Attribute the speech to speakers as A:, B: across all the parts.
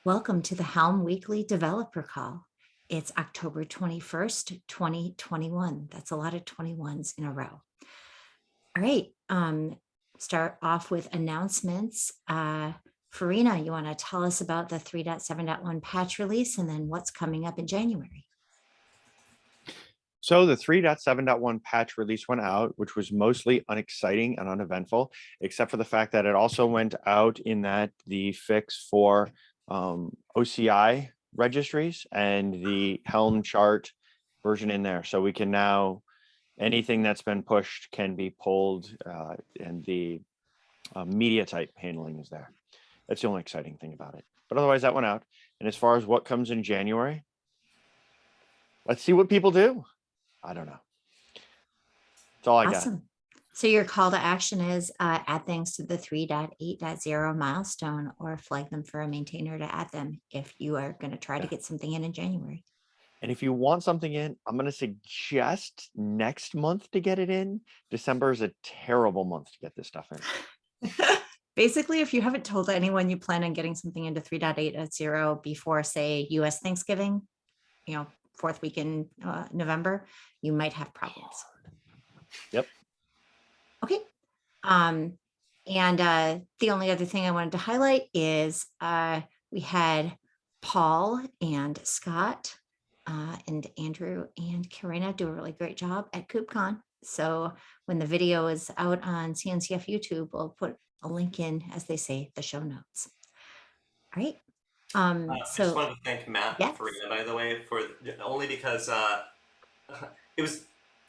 A: Welcome to the Helm Weekly Developer Call. It's October 21st, 2021. That's a lot of 21s in a row. All right, start off with announcements. Farina, you want to tell us about the 3.7.1 patch release and then what's coming up in January?
B: So the 3.7.1 patch release went out, which was mostly unexciting and uneventful, except for the fact that it also went out in that the fix for OCI registries and the Helm chart version in there. So we can now, anything that's been pushed can be pulled and the media type handling is there. That's the only exciting thing about it. But otherwise that went out. And as far as what comes in January, let's see what people do. I don't know. That's all I got.
A: Awesome. So your call to action is add things to the 3.8.0 milestone or flag them for a maintainer to add them if you are going to try to get something in January.
B: And if you want something in, I'm going to suggest next month to get it in. December is a terrible month to get this stuff in.
A: Basically, if you haven't told anyone you plan on getting something into 3.8.0 before, say, US Thanksgiving, fourth week in November, you might have problems.
B: Yep.
A: Okay. And the only other thing I wanted to highlight is we had Paul and Scott and Andrew and Karina do a really great job at KubeCon. So when the video is out on CNCF YouTube, we'll put a link in, as they say, the show notes. All right.
C: I just wanted to thank Matt Farina, by the way, for only because it was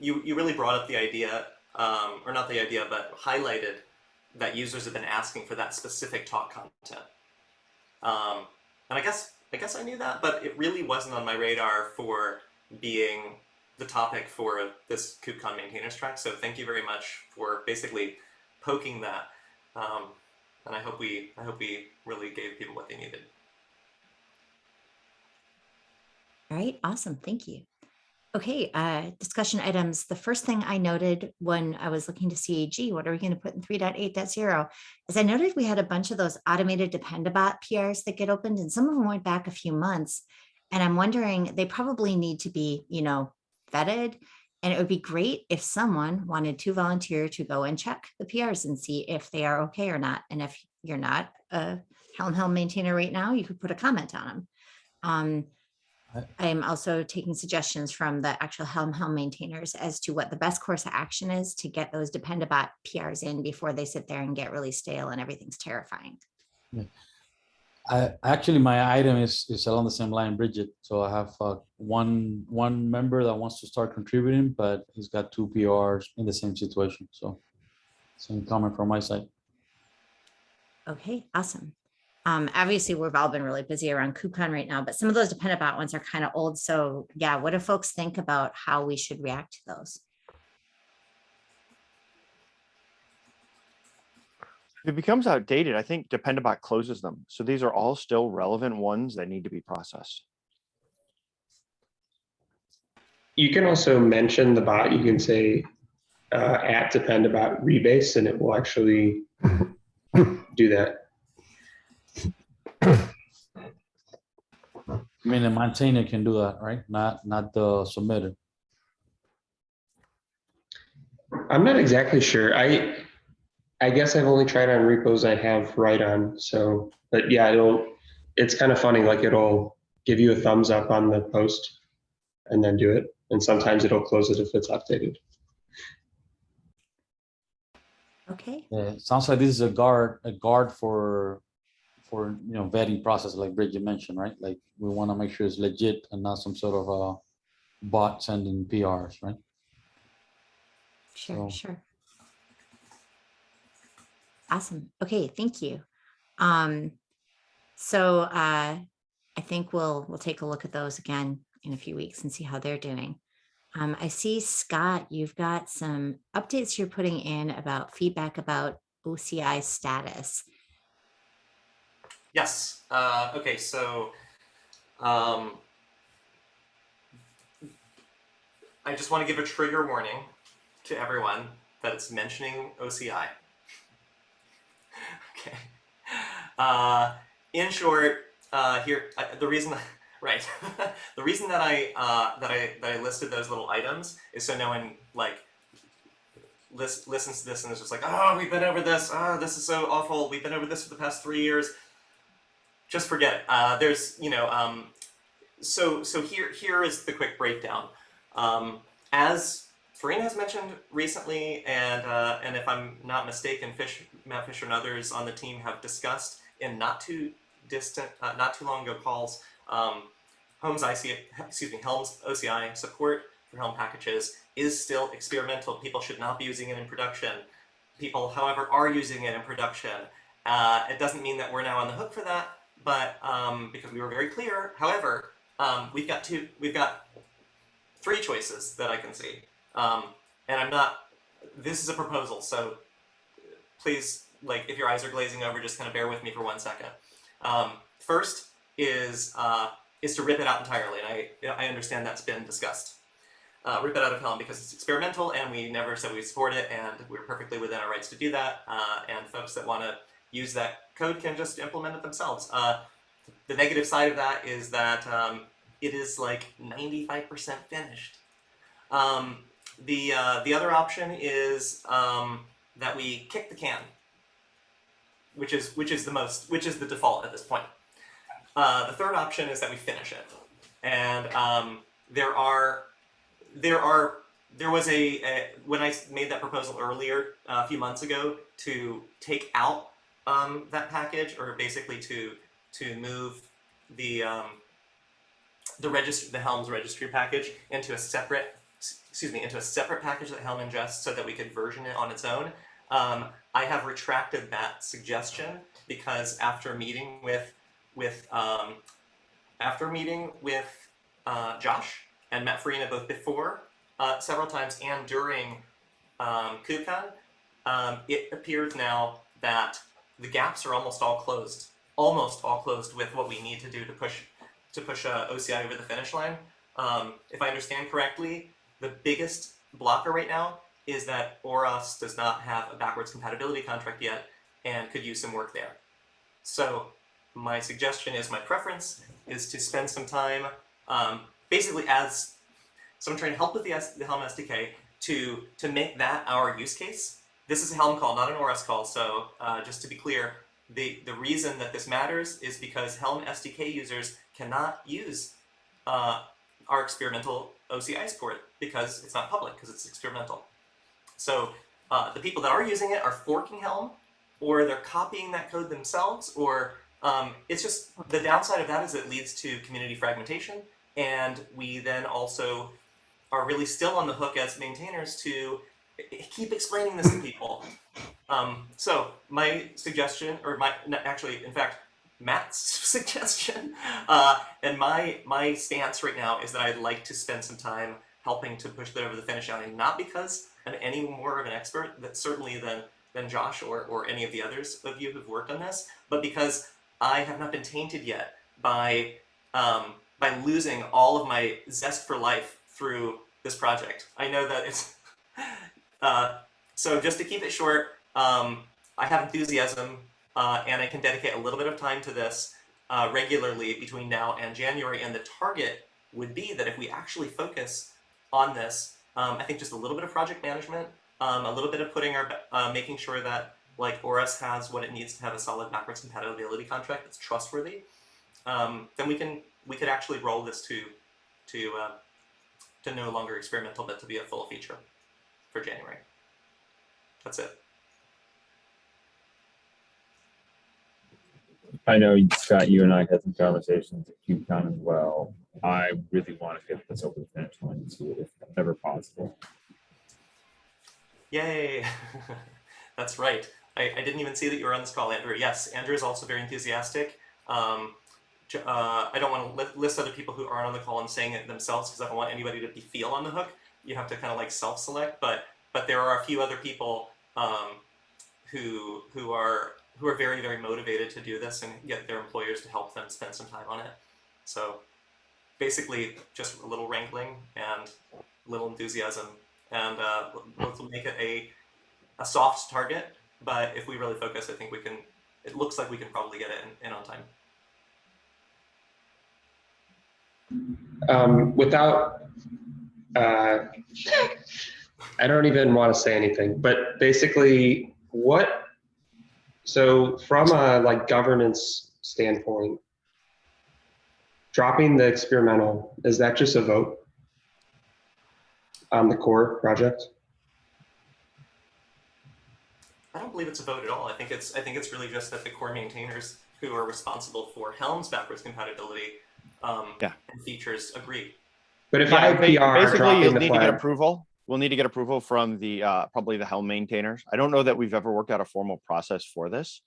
C: you really brought up the idea, or not the idea, but highlighted that users have been asking for that specific talk content. And I guess I knew that, but it really wasn't on my radar for being the topic for this KubeCon maintainers track. So thank you very much for basically poking that. And I hope we really gave people what they needed.
A: All right, awesome. Thank you. Okay, discussion items. The first thing I noted when I was looking to see, gee, what are we going to put in 3.8.0 is I noted we had a bunch of those automated Dependabot PRs that get opened, and some of them went back a few months. And I'm wondering, they probably need to be, vetted. And it would be great if someone wanted to volunteer to go and check the PRs and see if they are okay or not. And if you're not a Helm maintainer right now, you could put a comment on them. I'm also taking suggestions from the actual Helm maintainers as to what the best course of action is to get those Dependabot PRs in before they sit there and get really stale and everything's terrifying.
D: Yeah. Actually, my item is along the same line, Bridget. So I have one member that wants to start contributing, but he's got 2 PRs in the same situation. So same comment from my side.
A: Okay, awesome. Obviously, we've all been really busy around KubeCon right now, but some of those Dependabot ones are kind of old. So yeah, what do folks think about how we should react to those?
B: If it becomes outdated, I think Dependabot closes them. So these are all still relevant ones that need to be processed.
E: You can also mention the bot. You can say at Dependabot rebase, and it will actually do that.
D: I mean, the maintainer can do that, right? Not the submitter.
E: I'm not exactly sure. I guess I've only tried on repos I have right on. So, but yeah, it's kind of funny. Like it'll give you a thumbs up on the post and then do it. And sometimes it'll close it if it's updated.
A: Okay.
D: Yeah, sounds like this is a guard for vetting process, like Bridget mentioned, right? Like we want to make sure it's legit and not some sort of a bot sending PRs, right?
A: Sure, sure. Awesome. Okay, thank you. So I think we'll take a look at those again in a few weeks and see how they're doing. I see, Scott, you've got some updates you're putting in about feedback about OCI status.
C: Yes. Okay, so I just want to give a trigger warning to everyone that it's mentioning OCI. Okay. In short, the reason, right, the reason that I listed those little items is so no one like listens to this and is just like, oh, we've been over this. Oh, this is so awful. We've been over this for the past 3 years. Just forget it. There's, so here is the quick breakdown. As Farina has mentioned recently, and if I'm not mistaken, Matt Fisher and others on the team have discussed in not too long ago calls, Helm's OCI support for Helm packages is still experimental. People should not be using it in production. People, however, are using it in production. It doesn't mean that we're now on the hook for that, but because we were very clear. However, we've got 3 choices that I can see, and I'm not. This is a proposal, so please, like, if your eyes are glazing over, just kind of bear with me for 1 second. First is to rip it out entirely, and I understand that's been discussed. Rip it out of Helm because it's experimental, and we never said we support it, and we're perfectly within our rights to do that. And folks that want to use that code can just implement it themselves. The negative side of that is that it is like 95% finished. The other option is that we kick the can, which is the default at this point. The third option is that we finish it, and there was when I made that proposal earlier a few months ago to take out that package, or basically to move the Helm's registry package into a separate package that Helm ingests so that we could version it on its own. I have retracted that suggestion because after meeting with Josh and Matt Farina both before several times and during KubeCon, it appears now that the gaps are almost all closed with what we need to do to push OCI over the finish line. If I understand correctly, the biggest blocker right now is that Oros does not have a backwards compatibility contract yet and could use some work there. So my preference is to spend some time, basically as someone trying to help with the Helm SDK to make that our use case. This is a Helm call, not an Oros call, so just to be clear, the reason that this matters is because Helm SDK users cannot use our experimental OCI support because it's not public, because it's experimental. So the people that are using it are forking Helm, or they're copying that code themselves, or it's just, the downside of that is it leads to community fragmentation, and we then also are really still on the hook as maintainers to keep explaining this to people. So my suggestion, or in fact, Matt's suggestion, and my stance right now is that I'd like to spend some time helping to push that over the finish line, and not because I'm any more of an expert, certainly than Josh or any of the others of you who've worked on this, but because I have not been tainted yet by losing all of my zest for life through this project. I know that it's so just to keep it short, I have enthusiasm, and I can dedicate a little bit of time to this regularly between now and January, and the target would be that if we actually focus on this, I think just a little bit of project management, a little bit of putting making sure that like Oros has what it needs to have a solid backwards compatibility contract that's trustworthy, then we could actually roll this to no longer experimental, but to be a full feature for January. That's it.
F: I know, Scott, you and I had some conversations at KubeCon as well. I really want to get this over the finish line and see it if ever possible.
C: Yay! That's right. I didn't even see that you were on this call, Andrew. Yes, Andrew is also very enthusiastic. I don't want to list other people who aren't on the call and saying it themselves because I don't want anybody to feel on the hook. You have to kind of like self-select, but there are a few other people who are very, very motivated to do this and get their employers to help them spend some time on it. So basically just a little wrangling and a little enthusiasm, and we'll make it a soft target, but if we really focus, I think we can, it looks like we can probably get it in on time.
E: Without, I don't even want to say anything, but basically so from a like governance standpoint, dropping the experimental, is that just a vote on the core project?
C: I don't believe it's a vote at all. I think it's really just that the core maintainers who are responsible for Helm's backwards compatibility
B: Yeah.
C: and features agree.
E: But if
B: Yeah,
E: I PR
B: basically
E: dropping
B: you'll
E: the
B: need to get
E: flag,
B: approval. We'll need to get approval from the probably the Helm maintainers. I don't know that we've ever worked out a formal process for this.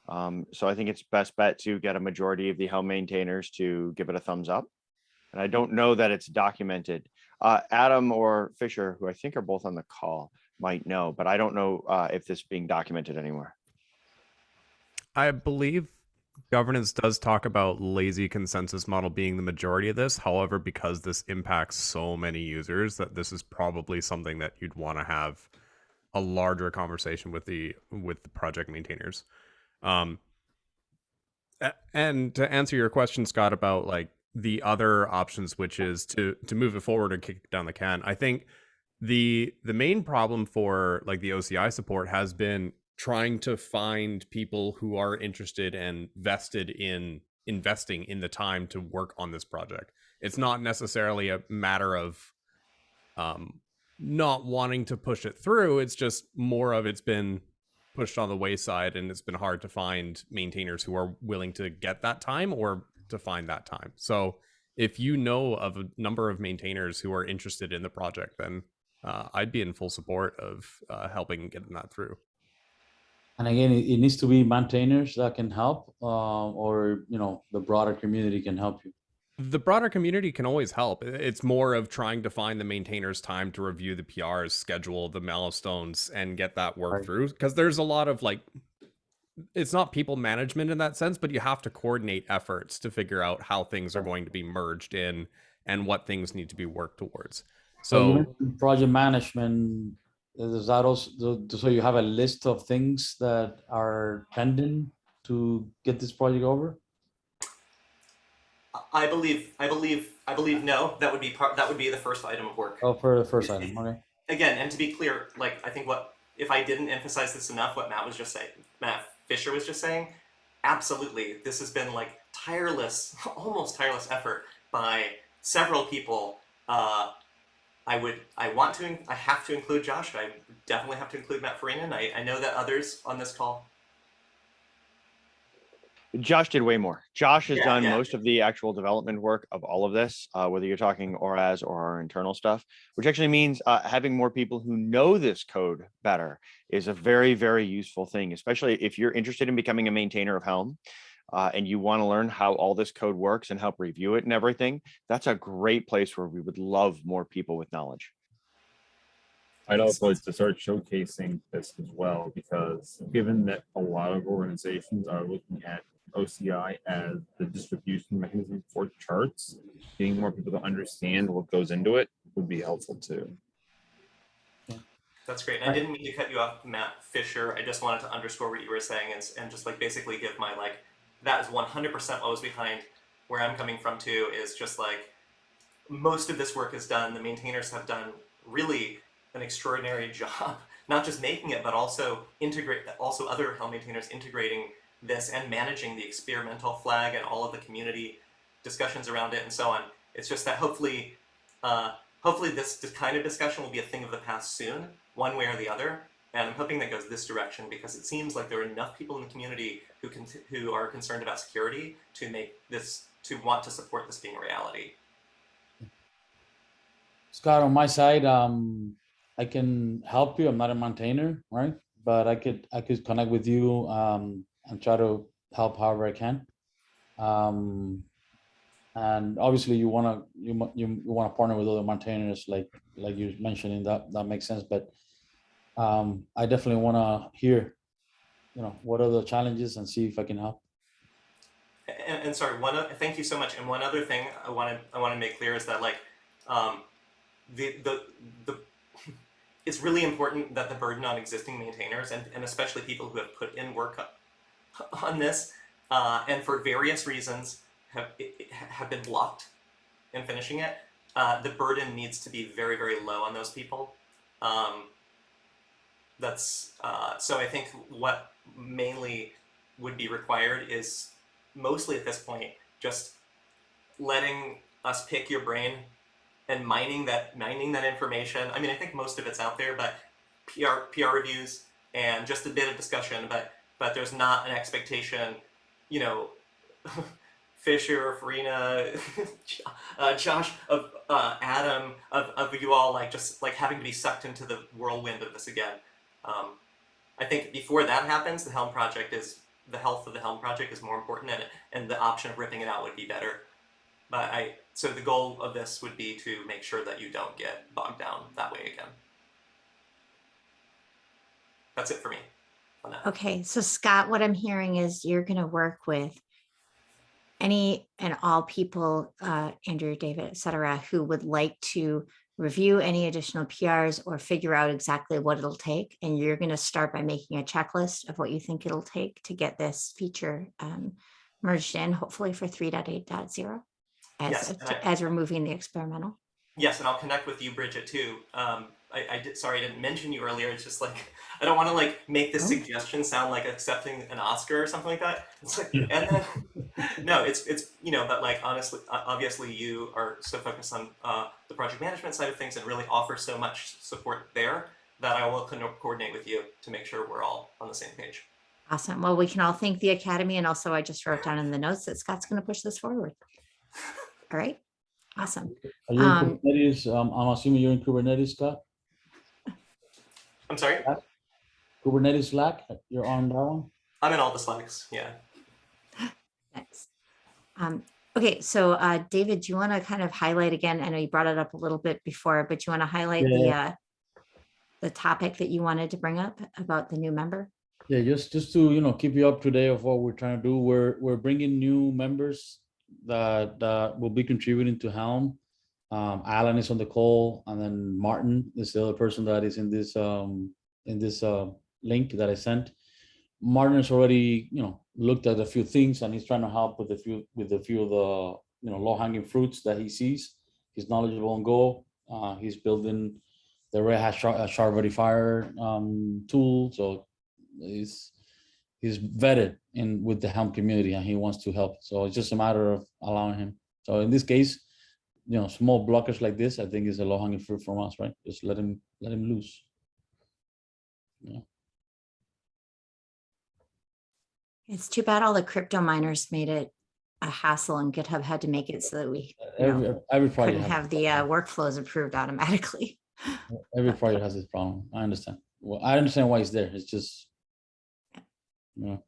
B: So I think it's best bet to get a majority of the Helm maintainers to give it a thumbs up. And I don't know that it's documented. Adam or Fisher, who I think are both on the call, might know, but I don't know if this is being documented anywhere.
G: I believe governance does talk about lazy consensus model being the majority of this. However, because this impacts so many users, that this is probably something that you'd want to have a larger conversation with the project maintainers. And to answer your question, Scott, about like the other options, which is to move it forward and kick it down the can, I think the main problem for like the OCI support has been trying to find people who are interested and vested in investing in the time to work on this project. It's not necessarily a matter of not wanting to push it through. It's just more of it's been pushed on the wayside, and it's been hard to find maintainers who are willing to get that time or to find that time. So if you know of a number of maintainers who are interested in the project, then I'd be in full support of helping getting that through.
D: And again, it needs to be maintainers that can help, or the broader community can help you.
G: The broader community can always help. It's more of trying to find the maintainers time to review the PRs, schedule the milestones, and get that work through. Because there's a lot of like, it's not people management in that sense, but you have to coordinate efforts to figure out how things are going to be merged in and what things need to be worked towards. So
D: project management, is that also so you have a list of things that are pending to get this project over?
C: I believe no. That would be the first item of work.
D: Oh, for the first item, okay.
C: Again, and to be clear, like I think if I didn't emphasize this enough, what Matt Fisher was just saying, absolutely, this has been like almost tireless effort by several people. I have to include Josh. I definitely have to include Matt Farina, and I know that others on this call.
B: Josh did way more. Josh has done most of the actual development work of all of this, whether you're talking ORAS or our internal stuff, which actually means having more people who know this code better is a very, very useful thing, especially if you're interested in becoming a maintainer of Helm and you want to learn how all this code works and help review it and everything. That's a great place where we would love more people with knowledge.
F: I'd also like to start showcasing this as well, because given that a lot of organizations are looking at OCI as the distribution mechanism for charts, getting more people to understand what goes into it would be helpful too.
C: That's great. And I didn't mean to cut you off, Matt Fisher. I just wanted to underscore what you were saying and just like basically give my like, that is 100% what was behind where I'm coming from too, is just like most of this work is done. The maintainers have done really an extraordinary job, not just making it, but also other Helm maintainers integrating this and managing the experimental flag and all of the community discussions around it and so on. It's just that hopefully this kind of discussion will be a thing of the past soon, one way or the other. And I'm hoping that goes this direction, because it seems like there are enough people in the community who are concerned about security to want to support this being a reality.
D: Scott, on my side, I can help you. I'm not a maintainer, right? But I could connect with you and try to help however I can. And obviously, you wanna partner with other maintainers, like you're mentioning. That makes sense. But I definitely want to hear, what are the challenges, and see if I can help.
C: And sorry, thank you so much. And one other thing I want to make clear is that like it's really important that the burden on existing maintainers and especially people who have put in work on this and for various reasons have been blocked in finishing it, the burden needs to be very, very low on those people. So I think what mainly would be required is mostly at this point just letting us pick your brain and mining that information. I mean, I think most of it's out there, but PR reviews and just a bit of discussion, but there's not an expectation, you know, Fisher, Farina, Josh, of Adam, of you all like just like having to be sucked into the whirlwind of this again. I think before that happens, the health of the Helm project is more important, and the option of ripping it out would be better. But so the goal of this would be to make sure that you don't get bogged down that way again. That's it for me on that.
A: Okay, so Scott, what I'm hearing is you're going to work with any and all people, Andrew, David, et cetera, who would like to review any additional PRs or figure out exactly what it'll take. And you're going to start by making a checklist of what you think it'll take to get this feature merged in, hopefully for 3.8.0 as we're moving the experimental.
C: Yes, and I'll connect with you, Bridget, too. I didn't mention you earlier. It's just like, I don't want to like make this suggestion sound like accepting an Oscar or something like that. It's like, and then, no, it's, you know, but like, honestly, obviously you are so focused on the project management side of things and really offer so much support there that I will coordinate with you to make sure we're all on the same page.
A: Awesome. Well, we can all thank the Academy. And also I just wrote down in the notes that Scott's going to push this forward. All right. Awesome.
D: Are you in Kubernetes? I'm assuming you're in Kubernetes, Scott?
C: I'm sorry?
D: Kubernetes Slack, you're on that one?
C: I'm in all the Slacks, yeah.
A: Thanks. Okay, so David, do you want to kind of highlight again? I know you brought it up a little bit before, but you want to highlight the topic that you wanted to bring up about the new member?
D: Yeah, just to keep you up to date of what we're trying to do. We're bringing new members that will be contributing to Helm. Alan is on the call, and then Martin is the other person that is in this link that I sent. Martin has already looked at a few things, and he's trying to help with a few of the low-hanging fruits that he sees. He's knowledgeable on Go. He's building the Red Hat shard verifier tool, so he's vetted with the Helm community, and he wants to help. So it's just a matter of allowing him. So in this case, small blockers like this, I think, is a low-hanging fruit from us, right? Just let him loose. Yeah.
A: It's too bad all the crypto miners made it a hassle, and GitHub had to make it so that we
D: every project
A: couldn't have the workflows approved automatically.
D: Every project has this problem. I understand. Well, I understand why it's there. It's just, there's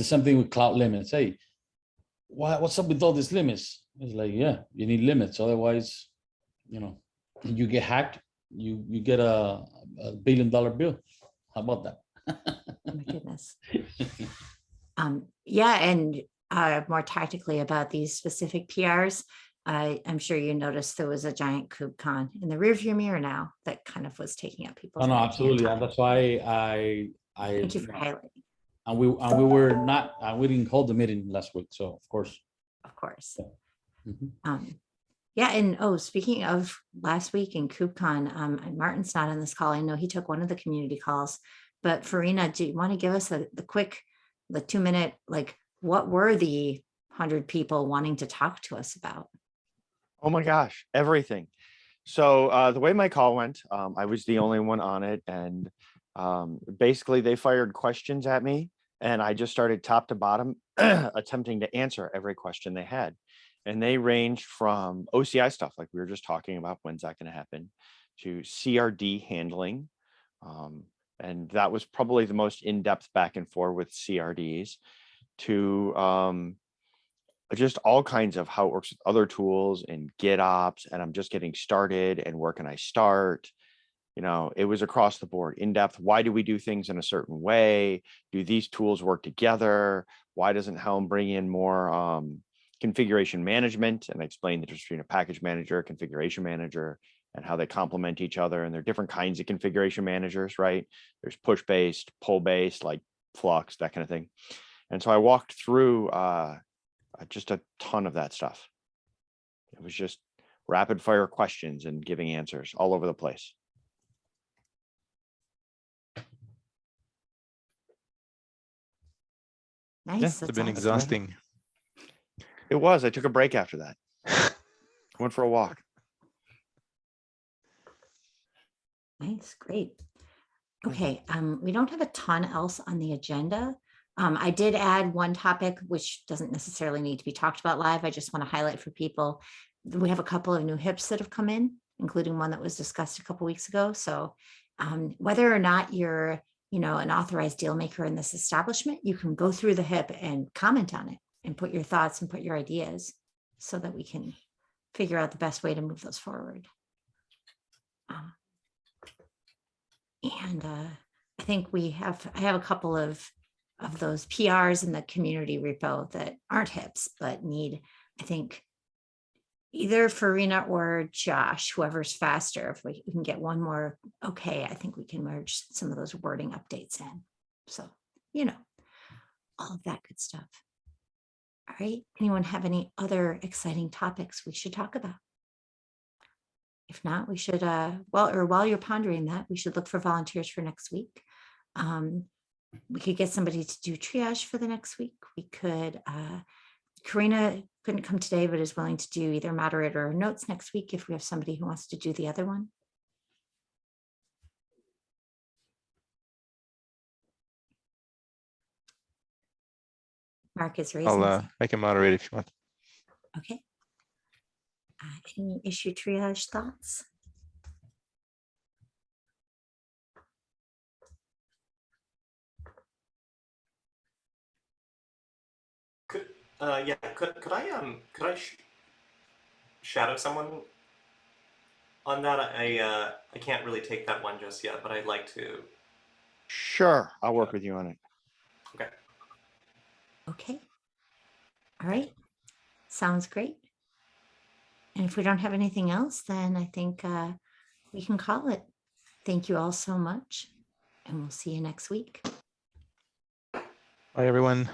D: something with cloud limits. Hey, what's up with all these limits? It's like, yeah, you need limits. Otherwise, you get hacked, you get a $1 billion bill. How about that?
A: Oh my goodness. Yeah, and more tactically about these specific PRs, I'm sure you noticed there was a giant KubeCon in the rearview mirror now that kind of was taking up people's.
D: Oh, no, absolutely, and that's why I
A: thank you for highlighting.
D: And we were not, we didn't hold the meeting last week, so of course.
A: Yeah. Yeah, and speaking of last week in KubeCon, and Martin's not on this call. I know he took one of the community calls, but Farina, do you want to give us the 2-minute, like, what were the 100 people wanting to talk to us about?
B: Oh my gosh, everything. So the way my call went, I was the only one on it, and basically they fired questions at me, and I just started top to bottom attempting to answer every question they had. And they ranged from OCI stuff, like we were just talking about, when's that going to happen, to CRD handling. And that was probably the most in-depth back and forth with CRDs, to just all kinds of how it works with other tools and GitOps. And I'm just getting started, and where can I start? It was across the board, in depth. Why do we do things in a certain way? Do these tools work together? Why doesn't Helm bring in more configuration management? And I explained the difference between a package manager, configuration manager, and how they complement each other. And there are different kinds of configuration managers, right? There's push-based, pull-based, like Flux, that kind of thing. And so I walked through just a ton of that stuff. It was just rapid fire questions and giving answers all over the place.
A: Nice.
B: Yeah,
A: that's
H: It's been
A: awesome.
H: exhausting.
B: It was. I took a break after that. Went for a walk.
A: Nice, great. Okay, we don't have a ton else on the agenda. I did add one topic which doesn't necessarily need to be talked about live. I just want to highlight for people. We have a couple of new HIPs that have come in, including one that was discussed a couple weeks ago. So whether or not you're, an authorized deal maker in this establishment, you can go through the HIP and comment on it and put your thoughts and put your ideas so that we can figure out the best way to move those forward. And I think I have a couple of those PRs in the community repo that aren't HIPs, but need, I think, either Farina or Josh, whoever's faster, if we can get one more, okay, I think we can merge some of those wording updates in. So, all of that good stuff. All right, anyone have any other exciting topics we should talk about? If not, we should, while you're pondering that, we should look for volunteers for next week. We could get somebody to do triage for the next week. We could, Karina couldn't come today, but is willing to do either moderator or notes next week if we have somebody who wants to do the other one. Mark is raising.
H: I can moderate if you want.
A: Okay. Any issue triage thoughts?
C: Could I shadow someone on that? I can't really take that one just yet, but I'd like to.
B: Sure, I'll work with you on it.
C: Okay.
A: Okay. All right. Sounds great. And if we don't have anything else, then I think we can call it. Thank you all so much, and we'll see you next week.
H: Bye, everyone.